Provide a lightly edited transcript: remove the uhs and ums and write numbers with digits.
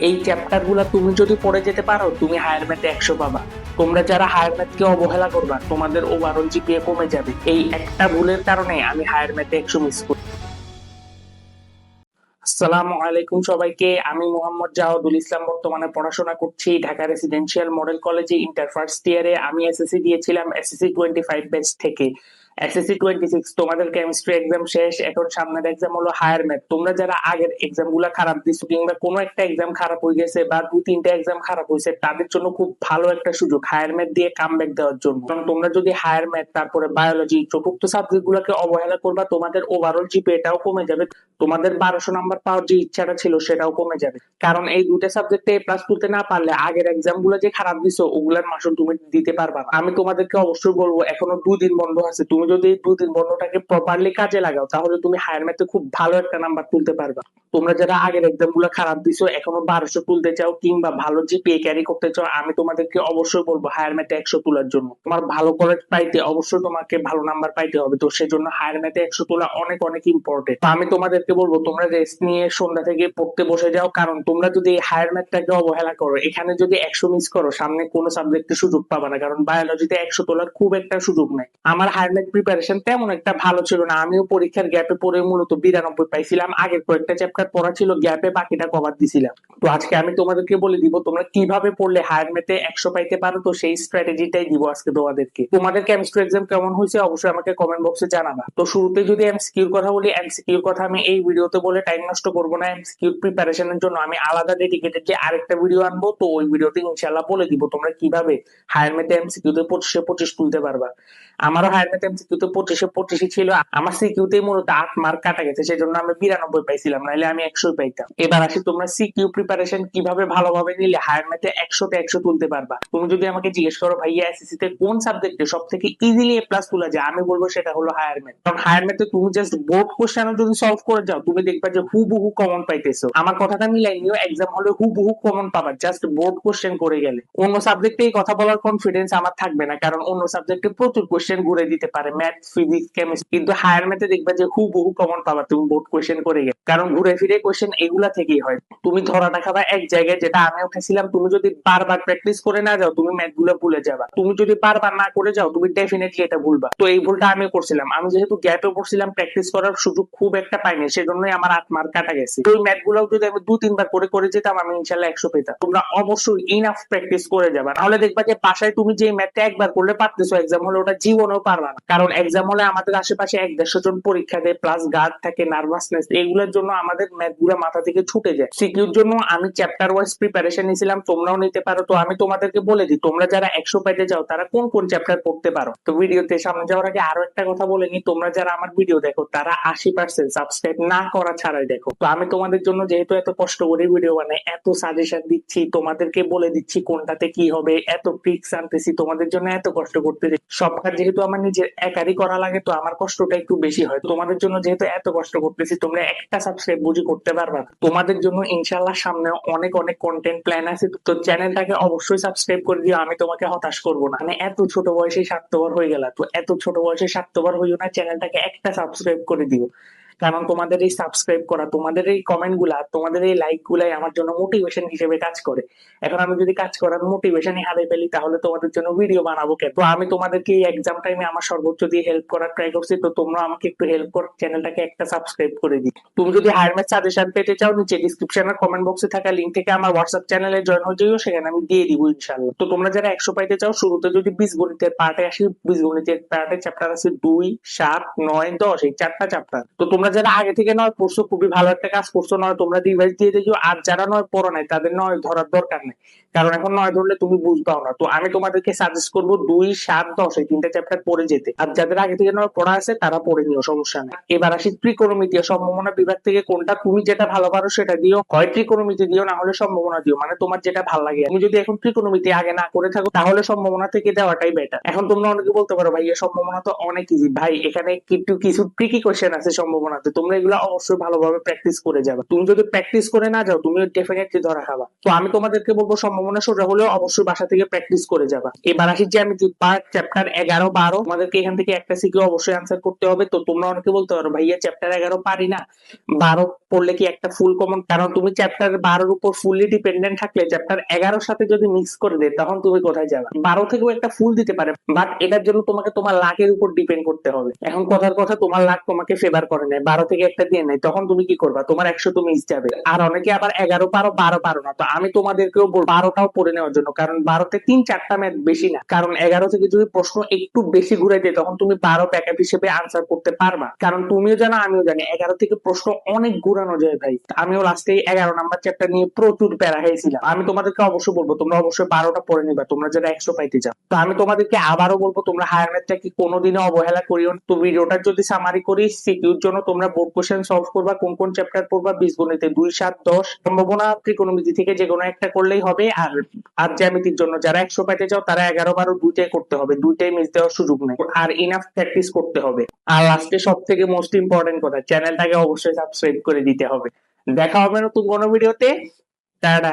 এই চ্যাপ্টার গুলা তুমি যদি পড়ে যেতে পারো তুমি হায়ার ম্যাথে 100 পাবা। তোমরা যারা হায়ার ম্যাথকে অবহেলা করবা তোমাদের ওভারঅল জিপিএ কমে যাবে। এই একটা ভুলের কারণে আমি হায়ার ম্যাথে 100 মিস করি। আসসালামু আলাইকুম সবাইকে, আমি মোহাম্মদ জাওয়াদুল ইসলাম। বর্তমানে পড়াশোনা করছি ঢাকা রেসিডেন্সিয়াল মডেল কলেজে ইন্টার ফার্স্ট ইয়ারে। আমি এসএসসি দিয়েছিলাম এসএসসি 25 ব্যাচ থেকে। এসএসসি 26 তোমাদের কেমিস্ট্রি এক্সাম শেষ, এখন সামনের এক্সাম হলো হায়ার ম্যাথ। তোমরা যারা আগের এক্সাম গুলা খারাপ দিছো কিংবা কোনো একটা এক্সাম খারাপ হয়ে গেছে বা দুই তিনটা এক্সাম খারাপ হয়েছে, তাদের জন্য খুব ভালো একটা সুযোগ হায়ার ম্যাথ দিয়ে কামব্যাক দেওয়ার জন্য। কারণ তোমরা যদি হায়ার ম্যাথ তারপরে বায়োলজি চতুর্থ সাবজেক্ট গুলাকে অবহেলা করবা, তোমাদের ওভারঅল জিপিএটাও কমে যাবে। তোমাদের 1200 নাম্বার পাওয়ার যে ইচ্ছাটা ছিল সেটাও কমে যাবে। কারণ এই দুইটা সাবজেক্টে এ প্লাস তুলতে না পারলে আগের এক্সাম গুলো যে খারাপ দিছো ওগুলার মাসুল তুমি দিতে পারবা না। আমি তোমাদেরকে অবশ্যই বলবো, এখনো 2 দিন বন্ধ আছে, তুমি যদি এই 2 দিন বন্ধটাকে প্রপারলি কাজে লাগাও তাহলে তুমি হায়ার ম্যাথে খুব ভালো একটা নাম্বার তুলতে পারবা। তোমরা যারা আগের এক্সাম গুলো খারাপ দিছো এখনো 1200 তুলতে চাও কিংবা ভালো জিপিএ ক্যারি করতে চাও, আমি তোমাদেরকে অবশ্যই বলবো হায়ার ম্যাথে 100 তোলার জন্য। তোমার ভালো কলেজ পাইতে অবশ্যই তোমাকে ভালো নাম্বার পাইতে হবে, তো সেজন্য হায়ার ম্যাথে 100 তোলা অনেক অনেক ইম্পর্টেন্ট। আমি তোমাদেরকে বলবো তোমরা রেস্ট নিয়ে সন্ধ্যা থেকে পড়তে বসে যাও, কারণ তোমরা যদি হায়ার ম্যাথটাকে অবহেলা করো, এখানে যদি 100 মিস করো সামনে কোনো সাবজেক্টে সুযোগ পাবা না। কারণ বায়োলজিতে 100 তোলার খুব একটা সুযোগ নাই। আমার হায়ার ম্যাথ প্রিপারেশন তেমন একটা ভালো ছিল না, আমিও পরীক্ষার গ্যাপে পড়ে মূলত 92 পাইছিলাম। আগের কয়েকটা চ্যাপ্টার পড়া ছিল গ্যাপে, বাকিটা কভার দিছিলাম। তো আজকে আমি তোমাদেরকে বলে দিব তোমরা কিভাবে পড়লে হায়ার ম্যাথে 100 পাইতে পারো, তো সেই স্ট্র্যাটেজিটাই দিব আজকে তোমাদেরকে। তোমাদের কেমিস্ট্রি এক্সাম কেমন হয়েছে অবশ্যই আমাকে কমেন্ট বক্সে জানাবা। তো শুরুতে যদি এমসিকিউর কথা বলি, এমসিকিউর কথা আমি এই ভিডিওতে বলে টাইম নষ্ট করব না। এমসিকিউর প্রিপারেশনের জন্য আমি আলাদা ডেডিকেটেড যে আরেকটা ভিডিও আনবো, তো ওই ভিডিওতে ইনশাআল্লাহ বলে দিব তোমরা কিভাবে হায়ার ম্যাথে এমসিকিউতে 25-25 তুলতে পারবা। আমারও হায়ার ম্যাথ এমসিকিউতে 25-25 ছিল। আমার সিকিউতে মূলত 8 মার্ক কাটা গেছে, সেজন্য আমি 92 পাইছিলাম, নাহলে আমি 100 পাইতাম। এবার আসি তোমরা সিকিউ প্রিপারেশন কিভাবে ভালোভাবে নিলে হায়ার ম্যাথে 100তে 100 তুলতে পারবা। তুমি যদি আমাকে জিজ্ঞেস করো ভাইয়া এসএসসি তে কোন সাবজেক্টে সব থেকে ইজিলি এ প্লাস তোলা যায়, আমি বলবো সেটা হলো হায়ার ম্যাথ। কারণ হায়ার ম্যাথে তুমি জাস্ট বোর্ড কোশ্চেনও যদি সলভ করে যাও তুমি দেখবা যে হুবহু কমন পাইতেছো। আমার কথাটা মিলাই নিও, এক্সাম হলে হুবহু কমন পাবা জাস্ট বোর্ড কোশ্চেন করে গেলে। অন্য সাবজেক্টে এই কথা বলার কনফিডেন্স আমার থাকবে না, কারণ অন্য সাবজেক্টে প্রচুর কোশ্চেন ঘুরে দিতে পারে, ম্যাথ ফিজিক্স কেমিস্ট্রি, কিন্তু হায়ার ম্যাথে দেখবা যে হুবহু কমন পাবা তুমি বোর্ড কোশ্চেন করে গেলে। কারণ ঘুরে ফিরে কোশ্চেন এগুলা থেকেই হয়। তুমি ধরাটা খাবা এক জায়গায়, যেটা আমিও খাইছিলাম। তুমি যদি বারবার প্র্যাকটিস করে না যাও তুমি ম্যাথ গুলো ভুলে যাবা। তুমি যদি বারবার না করে যাও তুমি ডেফিনেটলি এটা ভুলবা। তো এই ভুলটা আমি করছিলাম। আমি যেহেতু গ্যাপে পড়ছিলাম, প্র্যাকটিস করার সুযোগ খুব একটা পাইনি, সেজন্যই আমার 8 মার্ক কাটা গেছে। ওই ম্যাথ গুলো যদি আমি 2-3 বার করে করে যেতাম আমি ইনশাআল্লাহ 100 পেতাম। তোমরা অবশ্যই ইনাফ প্র্যাকটিস করে যাবা, নাহলে দেখবা যে বাসায় তুমি যে ম্যাথটা একবার করলে পারতেছো, এক্সাম হলে ওটা জীবনেও পারবা না। কারণ এক্সাম হলে আমাদের আশেপাশে 150 জন পরীক্ষা দেয়, প্লাস গার্ড থাকে, নার্ভাসনেস, এগুলোর জন্য আমাদের ম্যাথ গুলো মাথা থেকে ছুটে যায়। সিকিউর জন্য আমি চ্যাপ্টার ওয়াইজ প্রিপারেশন নিয়েছিলাম, তোমরাও নিতে পারো। তো আমি তোমাদেরকে বলে দিই তোমরা যারা 100 পেতে যাও তারা কোন কোন চ্যাপ্টার পড়তে পারো। তো ভিডিওতে সামনে যাওয়ার আগে আরো একটা কথা বলে নি, তোমরা যারা আমার ভিডিও দেখো তারা 80% সাবস্ক্রাইব না করা ছাড়াই দেখো। তো আমি তোমাদের জন্য যেহেতু এত কষ্ট করে ভিডিও বানাই, এত সাজেশন দিচ্ছি, তোমাদেরকে বলে দিচ্ছি কোনটাতে কি হবে, এত ট্রিক্স আনতেছি তোমাদের জন্য, এত কষ্ট করতেছি। সব কাজ যেহেতু আমার নিজের একারই করা লাগে তো আমার কষ্টটা একটু বেশি হয়। তোমাদের জন্য যেহেতু এত কষ্ট করতেছি, তোমরা একটা সাবস্ক্রাইব বুঝি করতে পারবা না। তোমাদের জন্য ইনশাআল্লাহ সামনে অনেক অনেক কন্টেন্ট প্ল্যান আছে, তো চ্যানেলটাকে অবশ্যই সাবস্ক্রাইব করে দিও। আমি তোমাকে হতাশ করবো না, মানে এত ছোট বয়সে স্বার্থপর হয়ে গেলা, তো এত ছোট বয়সে স্বার্থপর হইও না, চ্যানেলটাকে একটা সাবস্ক্রাইব করে দিও। কারণ তোমাদের এই সাবস্ক্রাইব করা, তোমাদের এই কমেন্ট গুলা, তোমাদের এই লাইক গুলাই আমার জন্য মোটিভেশন হিসেবে কাজ করে। এখন আমি যদি কাজ করার মোটিভেশনই হারিয়ে ফেলি তাহলে তোমাদের জন্য ভিডিও বানাবো কেন? তো আমি তোমাদেরকে এই এক্সাম টাইমে আমার সর্বোচ্চ দিয়ে হেল্প করার ট্রাই করছি, তো তোমরা আমাকে একটু হেল্প করো, চ্যানেলটাকে একটা সাবস্ক্রাইব করে দিই। তুমি যদি হায়ার ম্যাথ সাজেশন পেতে চাও নিচে ডিসক্রিপশনের কমেন্ট বক্সে থাকা লিংক থেকে আমার হোয়াটসঅ্যাপ চ্যানেলে জয়েন হয়ে যাও, সেখানে আমি দিয়ে দিব ইনশাআল্লাহ। তো তোমরা যারা 100 পাইতে চাও, শুরুতে যদি বীজগণিতের পার্টে আসি, বীজগণিতের পার্টে চ্যাপ্টার আছে 2, 7, 9, 10, এই 4টা চ্যাপ্টার। তো তোমরা যারা আগে থেকে নয় পড়ছো খুবই ভালো একটা কাজ করছো, নয় তোমরা রিভাইজ দিয়ে দিও। আর যারা নয় পড়ো নাই তাদের নয় ধরার দরকার নেই, কারণ এখন নয় ধরলে তুমি বুঝবাও না। তো আমি তোমাদেরকে সাজেস্ট করবো 2, 7, 10 এই 3টা চ্যাপ্টার পড়ে যেতে। আর যাদের আগে থেকে নয় পড়া আছে তারা পড়ে নিও, সমস্যা নেই। এবার আসি ত্রিকোণমিতি ও সম্ভাবনা বিভাগ থেকে কোনটা তুমি যেটা ভালো পারো সেটা দিও। হয় ত্রিকোণমিতি দিও, না হলে সম্ভাবনা দিও, মানে তোমার যেটা ভালো লাগে। তুমি যদি এখন ত্রিকোণমিতি আগে না করে থাকো তাহলে সম্ভাবনা থেকে দেওয়াটাই বেটার। এখন তোমরা অনেকে বলতে পারো ভাই সম্ভাবনা তো অনেক ইজি, ভাই এখানে কিন্তু কিছু ট্রিকি কোশ্চেন আছে সম্ভাবনাতে, তোমরা এগুলো অবশ্যই ভালোভাবে প্র্যাকটিস করে যাবে। তুমি যদি প্র্যাকটিস করে না যাও তুমি ডেফিনেটলি ধরা খাবা। তো আমি তোমাদেরকে বলবো সম্ভাবনা সম্ভাবনা সোজা হলেও অবশ্যই বাসা থেকে প্র্যাকটিস করে যাবা। এবার আসি জ্যামিতি পার্ট চ্যাপ্টার 11-12। তোমাদেরকে এখান থেকে একটা সিকিউ অবশ্যই আনসার করতে হবে। তো তোমরা অনেকে বলতে পারো ভাইয়া চ্যাপ্টার 11 পারি না, 12 পড়লে কি একটা ফুল কমন? কারণ তুমি চ্যাপ্টার 12 উপর ফুললি ডিপেন্ডেন্ট থাকলে চ্যাপ্টার 11 সাথে যদি মিক্স করে দেয় তখন তুমি কোথায় যাবে? 12 থেকেও একটা ফুল দিতে পারে, বাট এটার জন্য তোমাকে তোমার লাকের উপর ডিপেন্ড করতে হবে। এখন কথার কথা, তোমার লাক তোমাকে ফেভার করে নাই, 12 থেকে একটা দিয়ে নাই, তখন তুমি কি করবা? তোমার 100 তো মিস যাবে। আর অনেকে আবার 11 পারো, 12 পারো না, তো আমি তোমাদেরকেও বলবো 12টাও পড়ে নেওয়ার জন্য, কারণ 12তে 3-4টা ম্যাথ বেশি না। কারণ 11 থেকে যদি প্রশ্ন একটু বেশি ঘুরে দেয় তখন তুমি 12 ব্যাকআপ হিসেবে আনসার করতে পারবা। কারণ তুমিও জানো আমিও জানি 11 থেকে প্রশ্ন অনেক ঘুরানো যায় ভাই। আমিও লাস্টে 11 নাম্বার চ্যাপ্টার নিয়ে প্রচুর প্যারা হয়েছিলাম। আমি তোমাদেরকে অবশ্যই বলবো তোমরা অবশ্যই 12টা পড়ে নিবা, তোমরা যারা 100 পাইতে চাও। তো আমি তোমাদেরকে আবারও বলবো তোমরা হায়ার ম্যাথটা কি কোনোদিনও অবহেলা করিও না। তো ভিডিওটার যদি সামারি করি, সিকিউর জন্য তোমরা বোর্ড কোশ্চেন সলভ করবা, কোন কোন চ্যাপ্টার পড়বা, বীজগণিতে 2, 7, 10, সম্ভাবনা ত্রিকোণমিতি থেকে যে কোনো একটা করলেই হবে। আর জ্যামিতির জন্য যারা 100 পাইতে চাও তারা 11-12 দুইটাই করতে হবে, দুইটাই মিস দেওয়ার সুযোগ নেই। আর ইনাফ প্র্যাকটিস করতে হবে। আর লাস্টে সব থেকে মোস্ট ইম্পর্টেন্ট কথা, চ্যানেলটাকে অবশ্যই সাবস্ক্রাইব করে দিতে হবে। দেখা হবে নতুন কোনো ভিডিওতে। টাটা।